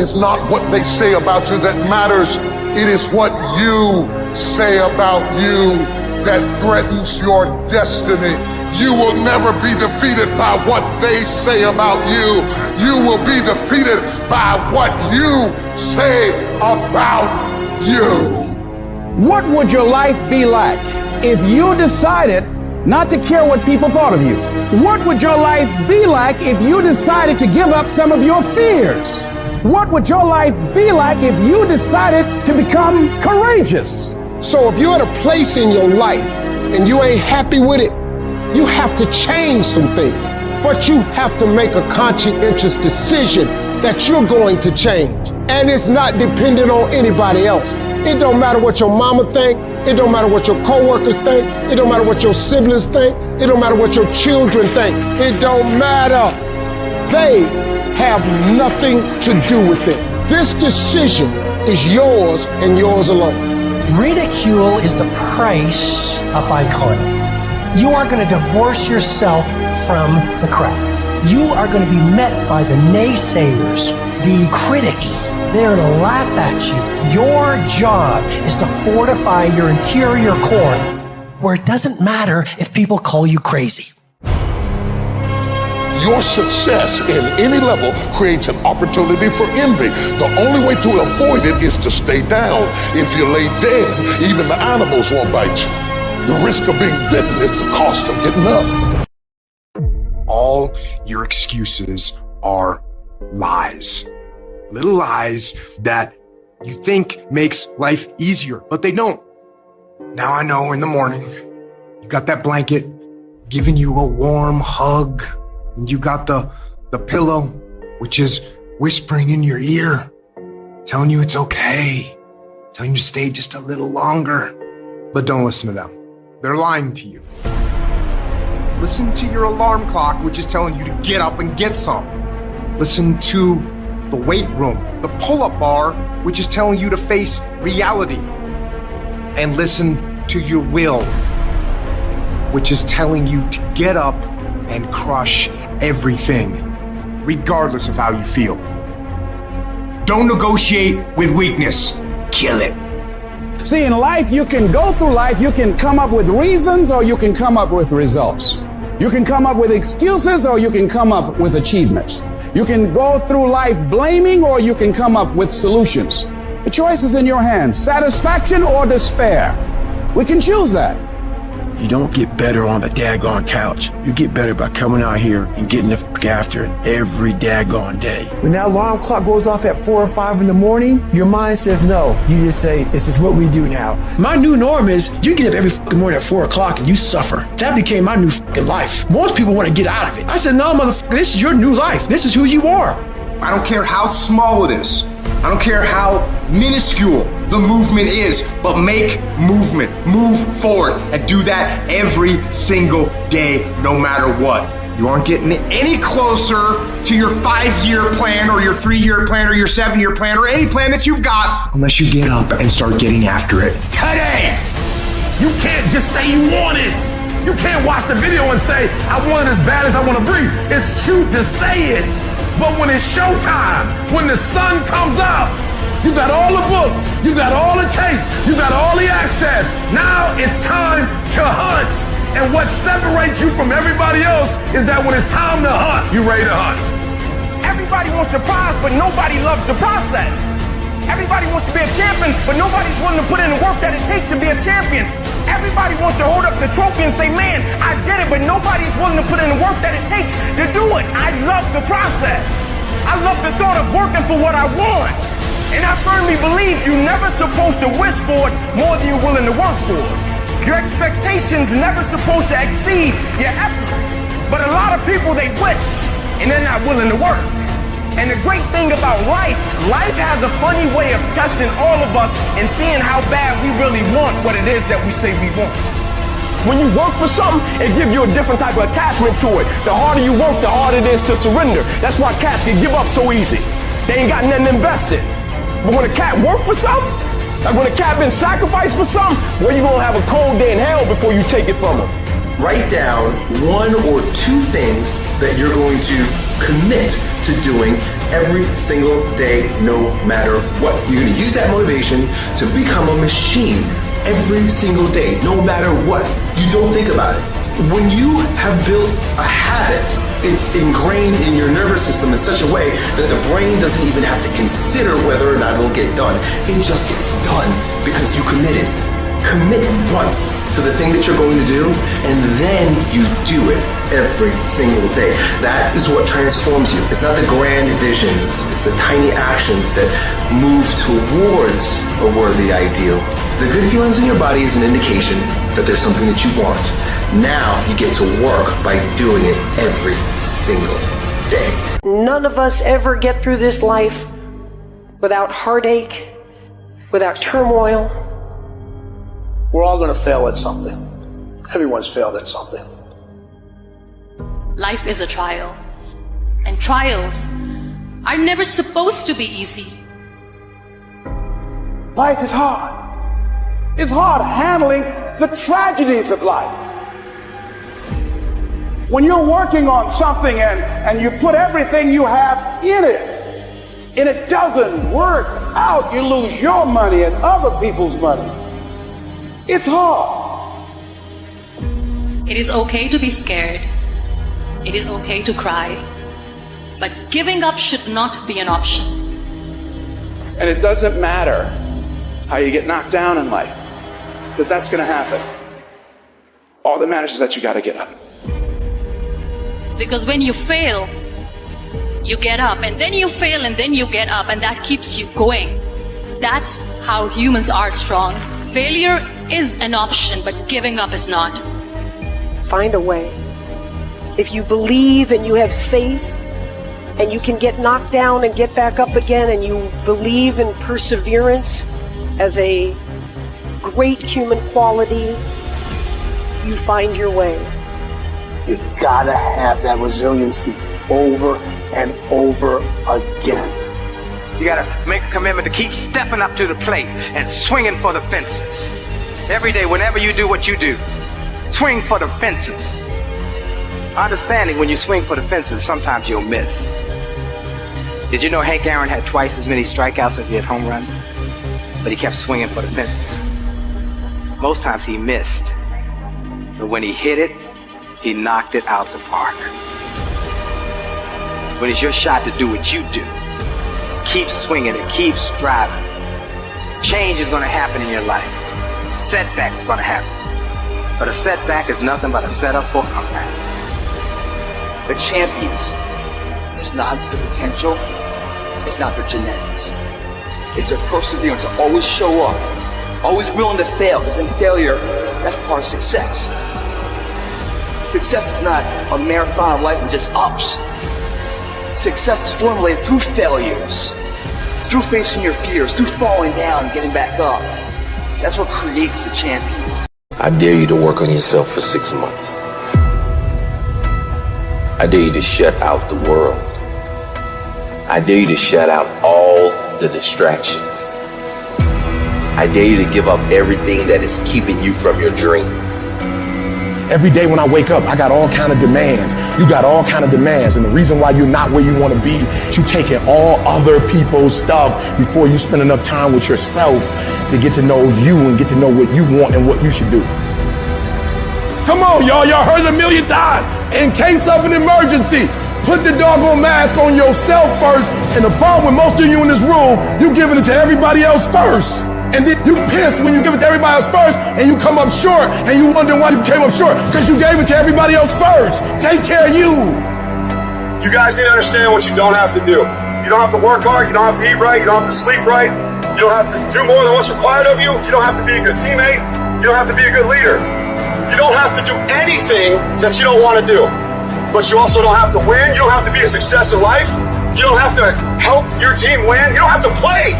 It's not what they say about you that matters. It is what you say about you that threatens your destiny. You will never be defeated by what they say about you. You will be defeated by what you say about you. What would your life be like if you decided not to care what people thought of you? What would your life be like if you decided to give up some of your fears? What would your life be like if you decided to become courageous? So if you're at a place in your life and you ain't happy with it, you have to change some things. But you have to make a conscientious decision that you're going to change. And it's not dependent on anybody else. It don't matter what your mama think. It don't matter what your coworkers think. It don't matter what your siblings think. It don't matter what your children think. It don't matter. They have nothing to do with it. This decision is yours and yours alone. Ridicule is the price of icon. You are going to divorce yourself from the crowd. You are going to be met by the naysayers, the critics. They are to laugh at you. Your job is to fortify your interior core, where it doesn't matter if people call you crazy. Your success in any level creates an opportunity for envy. The only way to avoid it is to stay down. If you lay dead, even the animals won't bite you. The risk of being bitten is the cost of getting up. All your excuses are lies. Little lies that you think makes life easier, but they don't. Now I know in the morning, you got that blanket giving you a warm hug. And you got the pillow, which is whispering in your ear, telling you it's okay, telling you to stay just a little longer. But don't listen to them. They're lying to you. Listen to your alarm clock, which is telling you to get up and get some. Listen to the weight room, the pull-up bar, which is telling you to face reality. And listen to your will, which is telling you to get up and crush everything, regardless of how you feel. Don't negotiate with weakness. Kill it. See, in life, you can go through life, you can come up with reasons or you can come up with results. You can come up with excuses or you can come up with achievements. You can go through life blaming or you can come up with solutions. The choice is in your hands, satisfaction or despair. We can choose that. You don't get better on the daggone couch. You get better by coming out here and getting the f*** after it every daggone day. When that alarm clock goes off at 4 or 5 in the morning, your mind says no. You just say, this is what we do now. My new norm is you get up every fucking morning at 4 o'clock and you suffer. That became my new fucking life. Most people want to get out of it. I said, no, motherfucker, this is your new life. This is who you are. I don't care how small it is. I don't care how minuscule the movement is, but make movement, move forward, and do that every single day, no matter what. You aren't getting any closer to your 5-year plan or your 3-year plan or your 7-year plan or any plan that you've got unless you get up and start getting after it today. You can't just say you want it. You can't watch the video and say, I want it as bad as I want to breathe. It's true to say it. But when it's showtime, when the sun comes out, you got all the books, you got all the tapes, you got all the access. Now it's time to hunt. And what separates you from everybody else is that when it's time to hunt, you ready to hunt. Everybody wants the prize, but nobody loves the process. Everybody wants to be a champion, but nobody's willing to put in the work that it takes to be a champion. Everybody wants to hold up the trophy and say, man, I did it, but nobody's willing to put in the work that it takes to do it. I love the process. I love the thought of working for what I want. And I firmly believe you're never supposed to wish for it more than you're willing to work for it. Your expectations never supposed to exceed your effort. But a lot of people, they wish, and they're not willing to work. And the great thing about life has a funny way of testing all of us and seeing how bad we really want what it is that we say we want. When you work for something, it gives you a different type of attachment to it. The harder you work, the harder it is to surrender. That's why cats can give up so easy. They ain't got nothing invested. But when a cat work for something, like when a cat been sacrificed for something, well, you gonna have a cold day in hell before you take it from them. Write down 1 or 2 things that you're going to commit to doing every single day, no matter what. You're going to use that motivation to become a machine every single day, no matter what. You don't think about it. When you have built a habit, it's ingrained in your nervous system in such a way that the brain doesn't even have to consider whether or not it'll get done. It just gets done because you committed. Commit once to the thing that you're going to do, and then you do it every single day. That is what transforms you. It's not the grand visions, it's the tiny actions that move towards a worthy ideal. The good feelings in your body is an indication that there's something that you want. Now you get to work by doing it every single day. None of us ever get through this life without heartache, without turmoil. We're all going to fail at something. Everyone's failed at something. Life is a trial, and trials are never supposed to be easy. Life is hard. It's hard handling the tragedies of life. When you're working on something and you put everything you have in it, and it doesn't work out, you lose your money and other people's money. It's hard. It is okay to be scared. It is okay to cry. But giving up should not be an option. And it doesn't matter how you get knocked down in life, because that's going to happen. All that matters is that you got to get up. Because when you fail, you get up, and then you fail, and then you get up, and that keeps you going. That's how humans are strong. Failure is an option, but giving up is not. Find a way. If you believe and you have faith, and you can get knocked down and get back up again, and you believe in perseverance as a great human quality, you find your way. You gotta have that resiliency over and over again. You gotta make a commitment to keep stepping up to the plate and swinging for the fences. Every day, whenever you do what you do, swing for the fences. Understanding when you swing for the fences, sometimes you'll miss. Did you know Hank Aaron had twice as many strikeouts as he had home runs? But he kept swinging for the fences. Most times he missed. But when he hit it, he knocked it out the park. When it's your shot to do what you do, keep swinging and keep striving. Change is going to happen in your life. Setbacks are going to happen. But a setback is nothing but a setup for a comeback. The champions, it's not their potential, it's not their genetics. It's their perseverance to always show up, always willing to fail, because in failure, that's part of success. Success is not a marathon of life with just ups. Success is formulated through failures, through facing your fears, through falling down and getting back up. That's what creates the champion. I dare you to work on yourself for 6 months. I dare you to shut out the world. I dare you to shut out all the distractions. I dare you to give up everything that is keeping you from your dream. Every day when I wake up, I got all kind of demands. You got all kind of demands. And the reason why you're not where you want to be is you taking all other people's stuff before you spend enough time with yourself to get to know you and get to know what you want and what you should do. Come on, y'all. Y'all heard it a million times. In case of an emergency, put the doggone mask on yourself first. And the problem with most of you in this room, you giving it to everybody else first. And then you pissed when you give it to everybody else first and you come up short and you wonder why you came up short because you gave it to everybody else first. Take care of you. You guys need to understand what you don't have to do. You don't have to work hard. You don't have to eat right. You don't have to sleep right. You don't have to do more than what's required of you. You don't have to be a good teammate. You don't have to be a good leader. You don't have to do anything that you don't want to do. But you also don't have to win. You don't have to be a success in life. You don't have to help your team win. You don't have to play.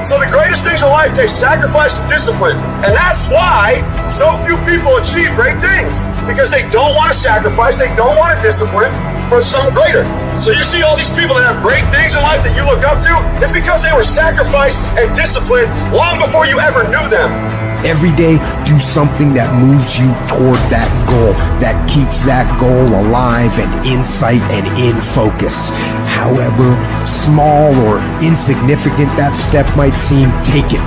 So the greatest things in life take sacrifice and discipline. And that's why so few people achieve great things. Because they don't want to sacrifice, they don't want to discipline for something greater. So you see all these people that have great things in life that you look up to, it's because they were sacrificed and disciplined long before you ever knew them. Every day, do something that moves you toward that goal, that keeps that goal alive and in sight and in focus. However small or insignificant that step might seem, take it,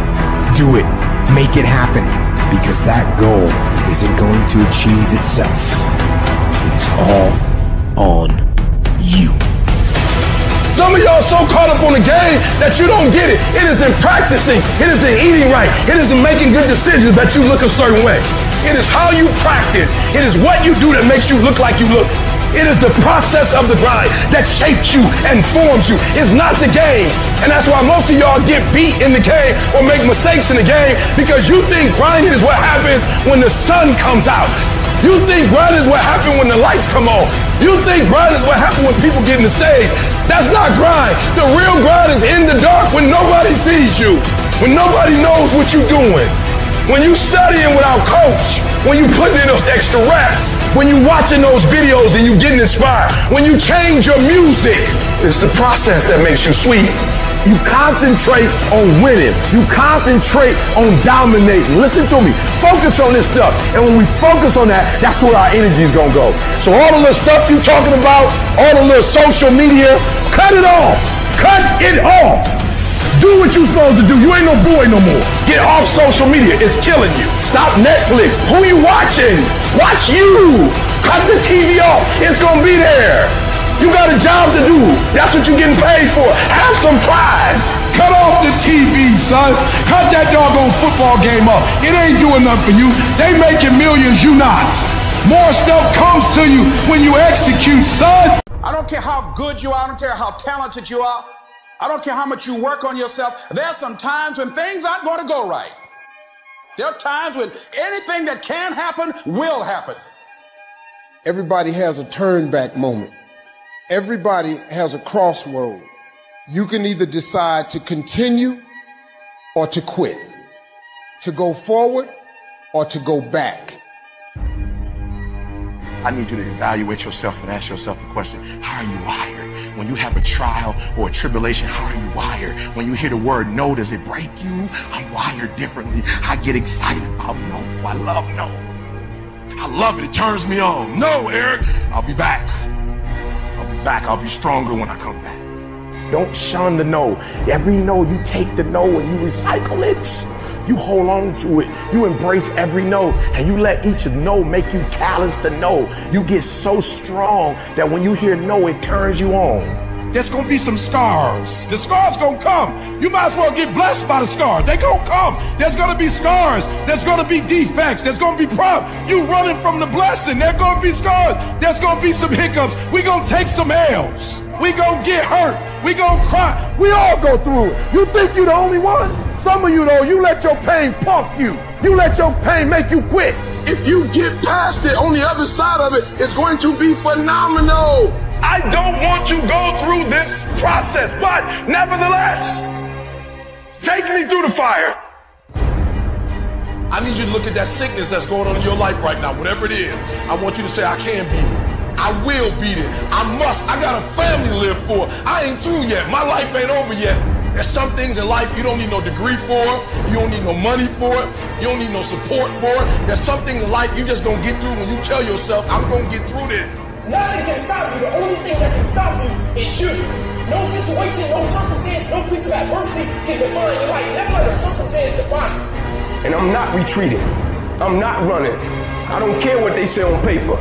do it, make it happen, because that goal isn't going to achieve itself. It is all on you. Some of y'all so caught up on the game that you don't get it. It is in practicing. It is in eating right. It is in making good decisions that you look a certain way. It is how you practice. It is what you do that makes you look like you look. It is the process of the grind that shapes you and forms you. It's not the game. And that's why most of y'all get beat in the game or make mistakes in the game, because you think grinding is what happens when the sun comes out. You think grind is what happened when the lights come on. You think grind is what happened when people get in the stage. That's not grind. The real grind is in the dark when nobody sees you, when nobody knows what you're doing, When you studying without coach, when you putting in those extra reps, when you watching those videos and you getting inspired, when you change your music, it's the process that makes you sweet. You concentrate on winning. You concentrate on dominating. Listen to me. Focus on this stuff. And when we focus on that, that's where our energy is going to go. So all the little stuff you talking about, all the little social media, cut it off. Cut it off. Do what you're supposed to do. You ain't no boy no more. Get off social media. It's killing you. Stop Netflix. Who you watching? Watch you. Cut the TV off. It's going to be there. You got a job to do. That's what you're getting paid for. Have some pride. Cut off the TV, son. Cut that doggone football game up. It ain't doing nothing for you. They making millions, you not. More stuff comes to you when you execute, son. I don't care how good you are. I don't care how talented you are. I don't care how much you work on yourself. There are some times when things aren't going to go right. There are times when anything that can happen will happen. Everybody has a turn back moment. Everybody has a crossroad. You can either decide to continue or to quit, to go forward or to go back. I need you to evaluate yourself and ask yourself the question, how are you wired? When you have a trial or a tribulation, how are you wired? When you hear the word no, does it break you? I'm wired differently. I get excited about no. I love no. I love it. It turns me on. No, Eric, I'll be back. I'll be stronger when I come back. Don't shun the no. Every no, you take the no and you recycle it. You hold on to it. You embrace every no and you let each no make you callous to no. You get so strong that when you hear no, it turns you on. There's going to be some scars. The scars going to come. You might as well get blessed by the scars. They going to come. There's going to be scars. There's going to be defects. There's going to be problems. You running from the blessing. There's going to be scars. There's going to be some hiccups. We going to take some L's. We going to get hurt. We going to cry. We all go through it. You think you the only one? Some of you though, you let your pain pump you. You let your pain make you quit. If you get past it, on the other side of it, it's going to be phenomenal. I don't want to go through this process, but nevertheless, take me through the fire. I need you to look at that sickness that's going on in your life right now, whatever it is. I want you to say, I can beat it. I will beat it. I must. I got a family to live for. I ain't through yet. My life ain't over yet. There's some things in life you don't need no degree for. You don't need no money for it. You don't need no support for it. There's some things in life you just gonna get through when you tell yourself, I'm gonna get through this. Nothing can stop you. The only thing that can stop you is you. No situation, no circumstance, no piece of adversity can define your life. Never let a circumstance define you. And I'm not retreating. I'm not running. I don't care what they say on paper.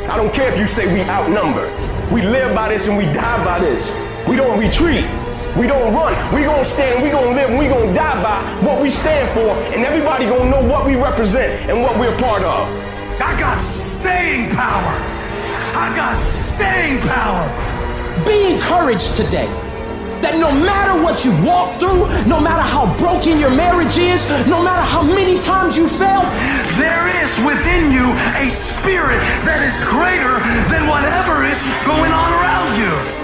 I don't care if you say we outnumbered. We live by this and we die by this. We don't retreat. We don't run. We gonna stand, we gonna live, and we gonna die by what we stand for, and everybody gonna know what we represent and what we're a part of. I got staying power. I got staying power. Be encouraged today that no matter what you walk through, no matter how broken your marriage is, no matter how many times you fail, there is within you a spirit that is greater than whatever is going on around you.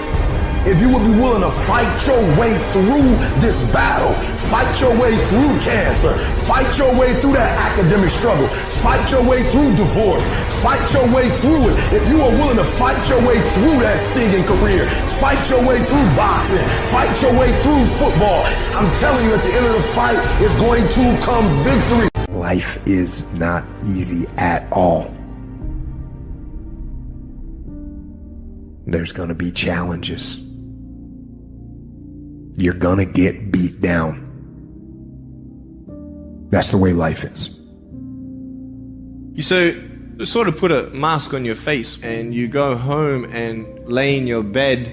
If you would be willing to fight your way through this battle, fight your way through cancer, fight your way through that academic struggle, fight your way through divorce, fight your way through it. If you are willing to fight your way through that singing career, fight your way through boxing, fight your way through football, I'm telling you at the end of the fight is going to come victory. Life is not easy at all. There's going to be challenges. You're gonna get beat down. That's the way life is. You sort of put a mask on your face and you go home and lay in your bed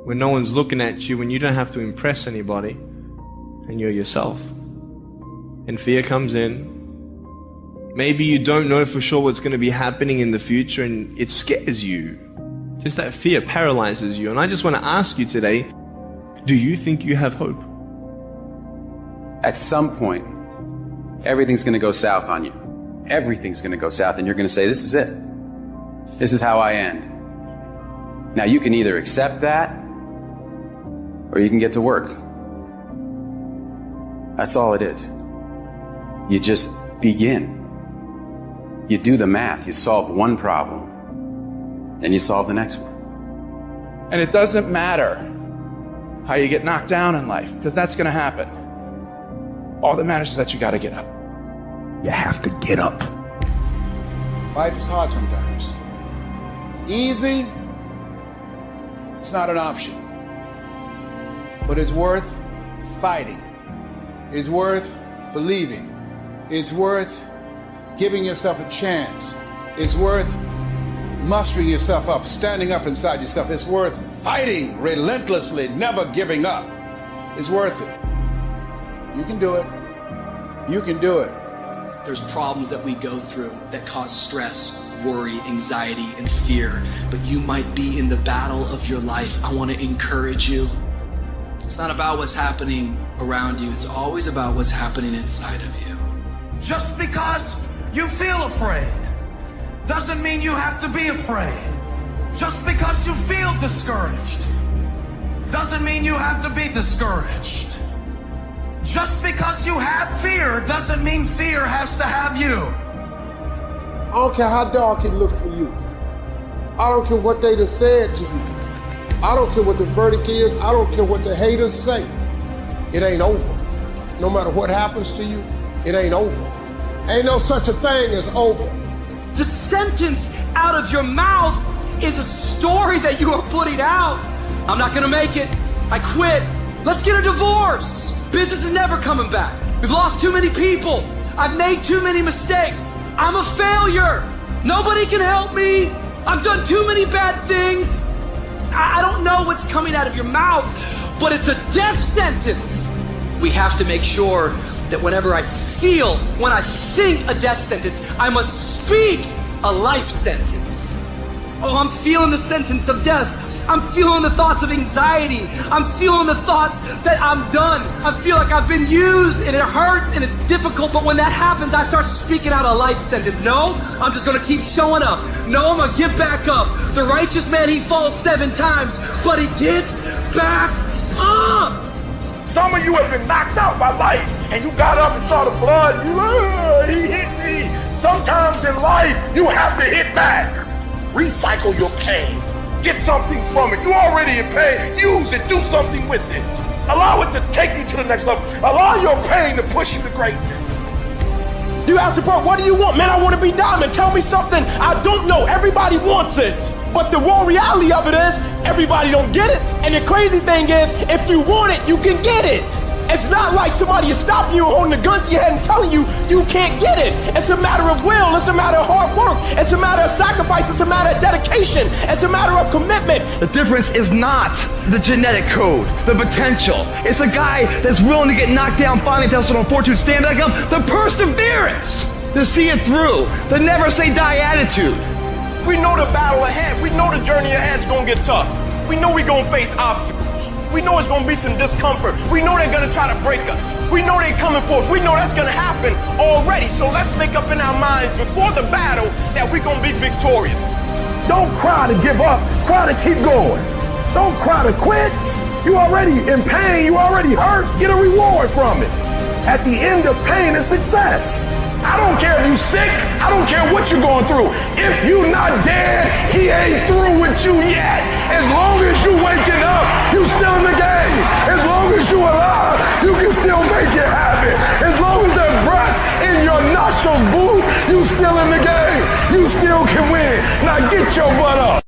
when no one's looking at you, when you don't have to impress anybody, and you're yourself. And fear comes in. Maybe you don't know for sure what's going to be happening in the future and it scares you. Just that fear paralyzes you. And I just want to ask you today, do you think you have hope? At some point, everything's going to go south on you. Everything's going to go south and you're going to say, this is it. This is how I end. Now you can either accept that or you can get to work. That's all it is. You just begin. You do the math. You solve one problem, then you solve the next one. And it doesn't matter how you get knocked down in life, because that's going to happen. All that matters is that you got to get up. You have to get up. Life is hard sometimes. Easy, it's not an option. But it's worth fighting. It's worth believing. It's worth giving yourself a chance. It's worth mustering yourself up, standing up inside yourself. It's worth fighting relentlessly, never giving up. It's worth it. You can do it. You can do it. There's problems that we go through that cause stress, worry, anxiety, and fear. But you might be in the battle of your life. I want to encourage you. It's not about what's happening around you. It's always about what's happening inside of you. Just because you feel afraid doesn't mean you have to be afraid. Just because you feel discouraged doesn't mean you have to be discouraged. Just because you have fear doesn't mean fear has to have you. I don't care how dark it look for you. I don't care what they just said to you. I don't care what the verdict is. I don't care what the haters say. It ain't over. No matter what happens to you, it ain't over. Ain't no such a thing as over. The sentence out of your mouth is a story that you are putting out. I'm not gonna make it. I quit. Let's get a divorce. Business is never coming back. We've lost too many people. I've made too many mistakes. I'm a failure. Nobody can help me. I've done too many bad things. I don't know what's coming out of your mouth, but it's a death sentence. We have to make sure that whenever I feel, when I think a death sentence, I must speak a life sentence. Oh, I'm feeling the sentence of death. I'm feeling the thoughts of anxiety. I'm feeling the thoughts that I'm done. I feel like I've been used and it hurts and it's difficult, but when that happens, I start speaking out a life sentence. No, I'm just gonna keep showing up. No, I'm gonna get back up. The righteous man, he falls 7 times, but he gets back up. Some of you have been knocked out by life, and you got up and saw the blood. He hit me. Sometimes in life, you have to hit back. Recycle your pain. Get something from it. You already in pain. Use it. Do something with it. Allow it to take you to the next level. Allow your pain to push you to greatness. You ask support, what do you want? Man, I want to be diamond. Tell me something I don't know. Everybody wants it. But the raw reality of it is, everybody don't get it. And the crazy thing is, if you want it, you can get it. It's not like somebody is stopping you, holding the gun to your head and telling you you can't get it. It's a matter of will. It's a matter of hard work. It's a matter of sacrifice. It's a matter of dedication. It's a matter of commitment. The difference is not the genetic code, the potential. It's a guy that's willing to get knocked down, finally tested on fortune, stand back up, the perseverance to see it through, the never say die attitude. We know the battle ahead. We know the journey ahead is going to get tough. We know we're going to face obstacles. We know it's going to be some discomfort. We know they're going to try to break us. We know they're coming for us. We know that's going to happen already. So let's make up in our minds before the battle that we're going to be victorious. Don't cry to give up. Cry to keep going. Don't cry to quit. You already in pain. You already hurt. Get a reward from it. At the end of pain is success. I don't care if you sick. I don't care what you're going through. If you not dead, he ain't through with you yet. As long as you waking up, you still in the game. As long as you alive, you can still make it happen. As long as there's breath in your nostrils, boo, you still in the game. You still can win. Now get your butt up.